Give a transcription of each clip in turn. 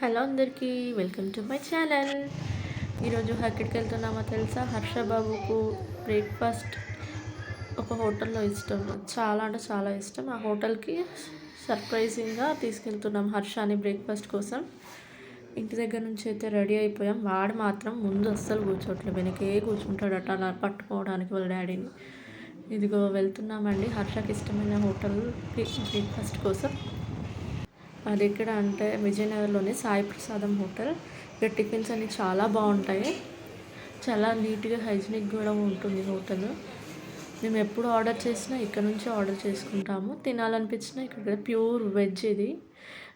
Hello అందరికీ, welcome to my channel. ఈరోజు ఎక్కడికి వెళ్తున్నామో తెలుసా? హర్ష బాబుకు బ్రేక్ఫాస్ట్ ఒక హోటల్లో ఇష్టం, చాలా అంటే చాలా ఇష్టం. ఆ హోటల్కి సర్ప్రైజింగ్గా తీసుకెళ్తున్నాం హర్షాని బ్రేక్ఫాస్ట్ కోసం. ఇంటి దగ్గర నుంచి అయితే రెడీ అయిపోయాం. వాడు మాత్రం ముందు అస్సలు కూర్చోట్లేదు, వెనకే కూర్చుంటాడట నా పట్టుకోవడానికి వాళ్ళ డాడీని. ఇదిగో వెళ్తున్నామండి హర్షకి ఇష్టమైన హోటల్కి బ్రేక్ఫాస్ట్ కోసం. అది ఎక్కడ అంటే విజయనగరంలోని సాయి ప్రసాదం హోటల్. ఇక్కడ టిఫిన్స్ అన్నీ చాలా బాగుంటాయి, చాలా నీట్గా హైజీనిక్ కూడా ఉంటుంది హోటల్. మేము ఎప్పుడు ఆర్డర్ చేసినా ఇక్కడ నుంచి ఆర్డర్ చేసుకుంటాము. తినాలనిపించినా ఇక్కడ ప్యూర్ వెజ్ ఇది.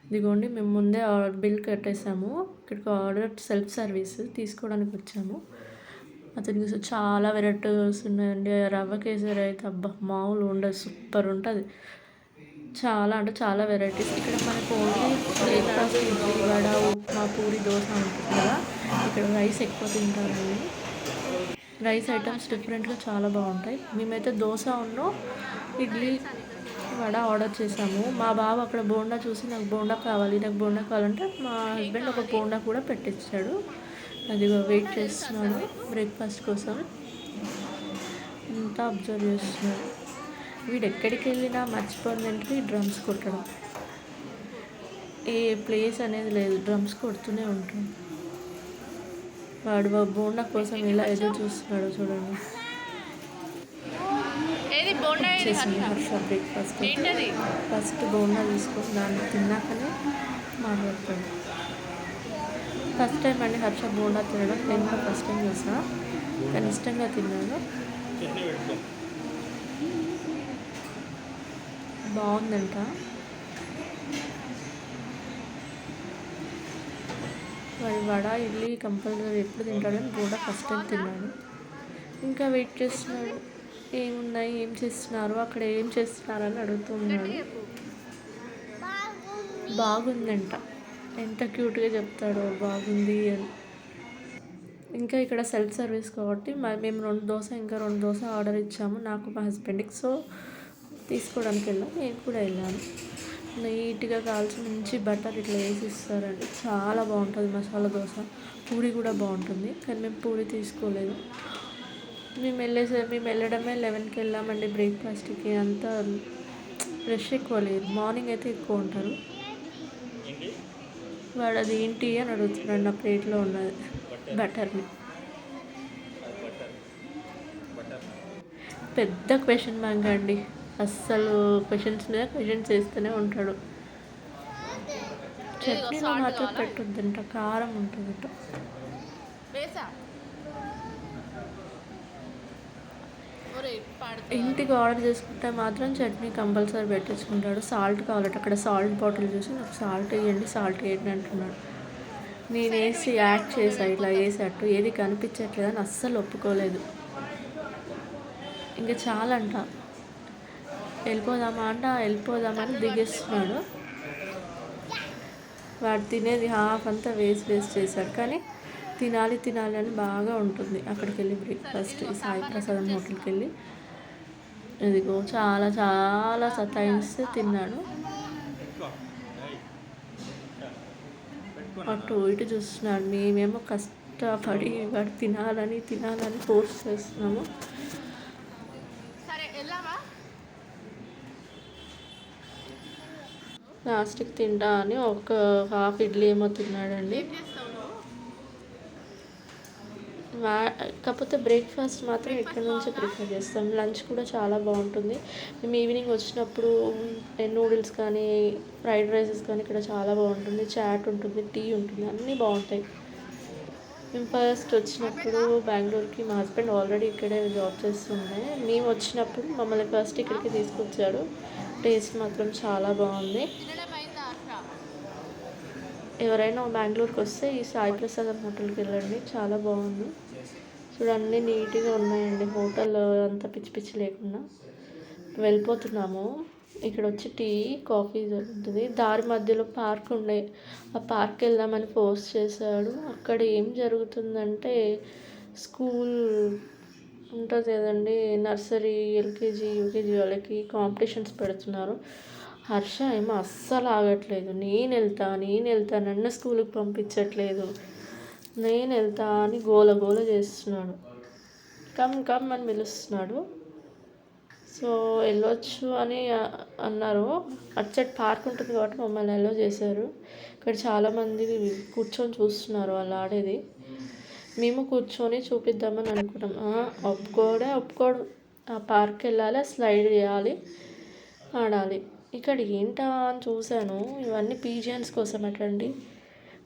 ఇదిగోండి మేము ముందే బిల్ కట్టేసాము. ఇక్కడికి ఆర్డర్ సెల్ఫ్ సర్వీస్ తీసుకోవడానికి వచ్చాము. అతనికి చాలా వెరైటీస్ ఉన్నాయండి. రవ్వ కేసరి అయితే అబ్బా మామూలు ఉండదు, సూపర్ ఉంటుంది. చాలా అంటే చాలా వెరైటీస్. ఇక్కడ మనకు ఓన్లీ బ్రేక్ఫాస్ట్ ఇడ్లీ, వడ, ఉప్మా, పూరి, దోశ ఉంటుంది కదా. ఇక్కడ రైస్ ఎక్కువ తింటారండి. రైస్ ఐటమ్స్ డిఫరెంట్గా చాలా బాగుంటాయి. మేమైతే దోశ ఉన్ను ఇడ్లీ, వడ ఆర్డర్ చేసాము. మా బాబు అక్కడ బోండా చూసి నాకు బోండా కావాలంటే మా హస్బెండ్ ఒక బోండా కూడా పెట్టించాడు. అది వెయిట్ చేస్తున్నాను బ్రేక్ఫాస్ట్ కోసం. అంతా అబ్జర్వ్ చేస్తున్నాడు. వీడు ఎక్కడికి వెళ్ళినా మర్చిపోయిందంటే డ్రమ్స్ కొట్టడం. ఏ ప్లేస్ అనేది లేదు, డ్రమ్స్ కొడుతూనే ఉంటుంది. వాడు బోండా కోసం ఇలా ఎదురు చూస్తున్నాడు చూడండి. వచ్చేసింది హర్ష బ్రేక్ఫాస్ట్. ఫస్ట్ బోండా తీసుకొని దాన్ని తిన్నాకనే మాట్లాడతాడు. ఫస్ట్ టైం అండి హర్ష బోండా తినడం. నేను కూడా ఫస్ట్ టైం చూసా, కానీ ఇష్టంగా తిన్నాను. బాగుందంట. వాడి వడ ఇడ్లీ కంపల్సరీ ఎప్పుడు తింటాడని బోండా ఫస్ట్ టైం తిన్నాడు. ఇంకా వెయిట్ చేస్తున్నాడు, ఏమున్నాయి, ఏం చేస్తున్నారు, అక్కడ ఏం చేస్తున్నారని అడుగుతున్నాడు. బాగుందంట, ఎంత క్యూట్గా చెప్తాడో బాగుంది అని. ఇంకా ఇక్కడ సెల్ఫ్ సర్వీస్ కాబట్టి మేము 2 దోశ ఇంకా 2 దోశ ఆర్డర్ ఇచ్చాము, నాకు మా హస్బెండ్కి. సో తీసుకోవడానికి వెళ్ళాం, నేను కూడా వెళ్ళాను. నీట్గా కాల్చి మంచి బటర్ ఇట్లా వేసి ఇస్తారండి, చాలా బాగుంటుంది మసాలా దోశ. పూరి కూడా బాగుంటుంది, కానీ మేము పూరి తీసుకోలేదు. మేము వెళ్ళడమే 11కి వెళ్ళామండి బ్రేక్ఫాస్ట్కి. అంతా రష్ ఎక్కువ లేదు, మార్నింగ్ అయితే ఎక్కువ ఉంటారు. వాడు అది ఏంటి అని అడుగుతున్నాడు, నా ప్లేట్లో ఉన్నది బటర్ని. పెద్ద క్వశ్చన్ మార్క్ అండి, అస్సలు క్వశ్చన్స్ మీద క్వశ్చన్స్ వేస్తూనే ఉంటాడు. చట్నీలో మాత్రం పెట్టొద్దంట, కారం ఉంటుందట. ఇంటికి ఆర్డర్ చేసుకుంటే మాత్రం చట్నీ కంపల్సరీ పెట్టించుకుంటాడు. సాల్ట్ కావాలట, అక్కడ సాల్ట్ బాటిల్ చూసి నాకు సాల్ట్ వేయండి అంటున్నాడు. నేను వేసి యాడ్ చేసా, ఇట్లా వేసేటట్టు ఏది కనిపించట్లేదని అస్సలు ఒప్పుకోలేదు. ఇంకా చాలంట, వెళ్ళిపోదామని దిగేస్తున్నాడు. వాడు తినేది హాఫ్ అంతా వేస్ట్ చేశాడు, కానీ తినాలి అని బాగా ఉంటుంది. అక్కడికి వెళ్ళి బ్రేక్ఫాస్ట్ ఈ సాయి ప్రసాదం హోటల్కి వెళ్ళి ఇదిగో చాలా సతాయిస్తే తిన్నాడు. అటు ఇటు చూస్తున్నాడు. మేమేమో కష్టపడి వాడు తినాలని ఫోర్స్ చేస్తున్నాము. లాస్ట్కి తింటా అని ఒక హాఫ్ ఇడ్లీ ఏమో తిన్నాడండి. కాకపోతే బ్రేక్ఫాస్ట్ మాత్రం ఇక్కడ నుంచే ప్రిఫర్ చేస్తాం. లంచ్ కూడా చాలా బాగుంటుంది. మేము ఈవినింగ్ వచ్చినప్పుడు నూడిల్స్ కానీ ఫ్రైడ్ రైసెస్ కానీ ఇక్కడ చాలా బాగుంటుంది. చాట్ ఉంటుంది, టీ ఉంటుంది, అన్నీ బాగుంటాయి. మేము ఫస్ట్ వచ్చినప్పుడు బెంగళూరుకి, మా హస్బెండ్ ఆల్రెడీ ఇక్కడే జాబ్ చేస్తుండే. మేము వచ్చినప్పుడు మమ్మల్ని ఫస్ట్ ఇక్కడికి తీసుకొచ్చాడు. టేస్ట్ మాత్రం చాలా బాగుంది. ఎవరైనా బెంగళూరుకి వస్తే ఈ సాయి ప్రసాదం హోటల్కి వెళ్ళండి, చాలా బాగుంది. చూడండి నీట్గా ఉన్నాయండి హోటల్, అంతా పిచ్చి లేకుండా. వెళ్ళిపోతున్నాము. ఇక్కడ వచ్చి టీ కాఫీ ఉంటుంది. దారి మధ్యలో పార్క్ ఉండే, ఆ పార్క్కి వెళ్దామని ఫోర్స్ చేశాడు. అక్కడ ఏం జరుగుతుందంటే స్కూల్ ఉంటుంది కదండి, నర్సరీ, ఎల్కేజీ, యూకేజీ వాళ్ళకి కాంపిటీషన్స్ పెడుతున్నారు. హర్ష ఏమో అస్సలు ఆగట్లేదు. నేను వెళ్తా నన్ను స్కూల్కి పంపించట్లేదు, నేను వెళ్తా అని గోల గోల చేస్తున్నాడు. కమ్ కమ్ అని పిలుస్తున్నాడు. సో వెళ్ళొచ్చు అని అన్నారు. అటు సైడ్ పార్క్ ఉంటుంది కాబట్టి మమ్మల్ని ఎల్లో చేశారు. ఇక్కడ చాలామంది కూర్చొని చూస్తున్నారు వాళ్ళు ఆడేది. మేము కూర్చొని చూపిద్దామని అనుకుంటాం. ఒప్పుకోడు. ఆ పార్క్ వెళ్ళాలి, స్లైడ్ చేయాలి, ఆడాలి. ఇక్కడ ఏంటా అని చూశాను. ఇవన్నీ పీజియన్స్ కోసం అటండి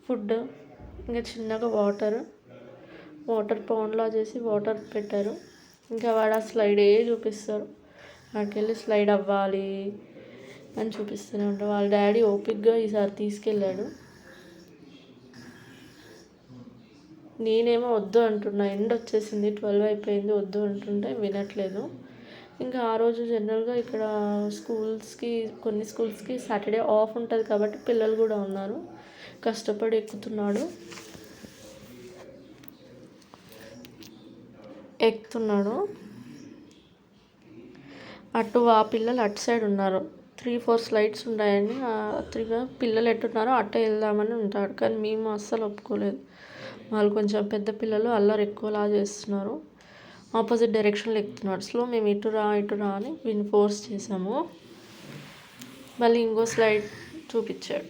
ఫుడ్. ఇంకా చిన్నగా వాటర్ పౌండ్లా చేసి వాటర్ పెట్టారు. ఇంకా వాడు ఆ స్లైడే చూపిస్తారు. అక్కడికి వెళ్ళి స్లైడ్ అవ్వాలి అని చూపిస్తూనే ఉంటారు. వాళ్ళ డాడీ ఓపిక్గా ఈసారి తీసుకెళ్ళాడు. నేనేమో వద్దు అంటున్నా. ఎండ్ వచ్చేసింది, 12 అయిపోయింది, వద్దు అంటుంటే వినట్లేదు. ఇంకా ఆ రోజు జనరల్గా ఇక్కడ కొన్ని స్కూల్స్కి సాటర్డే ఆఫ్ ఉంటుంది కాబట్టి పిల్లలు కూడా ఉన్నారు. కష్టపడి ఎక్కుతున్నాడు. అటు ఆ పిల్లలు అటు సైడ్ ఉన్నారు. 3-4 స్లైడ్స్ ఉన్నాయని పిల్లలు ఎట్టున్నారో అట్టే వెళ్దామని ఉంటాడు. కానీ మేము అస్సలు ఒప్పుకోలేదు. వాళ్ళు కొంచెం పెద్ద పిల్లలు, అల్లరి ఎక్కువలా చేస్తున్నారు. ఆపోజిట్ డైరెక్షన్లో ఎక్కుతున్నాడు. స్లో మేము ఇటు రా అని వీడిని ఫోర్స్ చేసాము. మళ్ళీ ఇంకో స్లైడ్ చూపించాడు.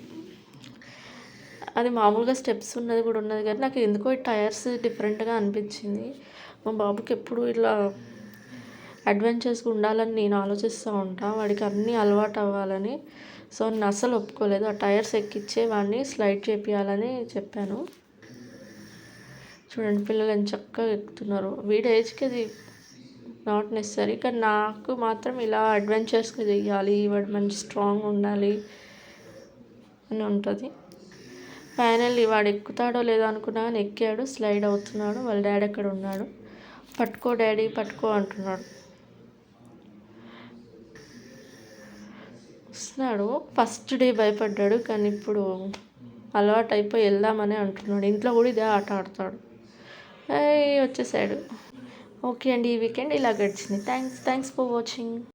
అది మామూలుగా స్టెప్స్ ఉన్నది కూడా ఉన్నది కానీ నాకు ఎందుకో టైర్స్ డిఫరెంట్గా అనిపించింది. మా బాబుకి ఎప్పుడు ఇలా అడ్వెంచర్స్గా ఉండాలని నేను ఆలోచిస్తూ ఉంటాను. వాడికి అన్నీ అలవాటు అవ్వాలని. సో నేను అస్సలు ఒప్పుకోలేదు. ఆ టైర్స్ ఎక్కిచ్చే వాడిని స్లైడ్ చేపియాలని చెప్పాను. చూడండి పిల్లలు ఎంత చక్కగా ఎక్కుతున్నారు. వీడి ఏజ్కి అది నాట్ నెసరీ, కానీ నాకు మాత్రం ఇలా అడ్వెంచర్స్గా చెయ్యాలి, వాడు మంచి స్ట్రాంగ్ ఉండాలి అని ఉంటుంది. ఫైనల్లీ వాడు ఎక్కుతాడో లేదో అనుకున్నా కానీ ఎక్కాడు, స్లైడ్ అవుతున్నాడు. వాళ్ళ డాడీ అక్కడ ఉన్నాడు. పట్టుకో డాడీ పట్టుకో అంటున్నాడు. వస్తున్నాడు. ఫస్ట్ డే భయపడ్డాడు కానీ ఇప్పుడు అలవాటు అయిపోయి వెళ్దామని అంటున్నాడు. ఇంట్లో కూడా ఇదే ఆట ఆడతాడు. వచ్చేసాడు. ఓకే అండి, ఈ వీకెండ్ ఇలా గడిచింది. Thanks for watching.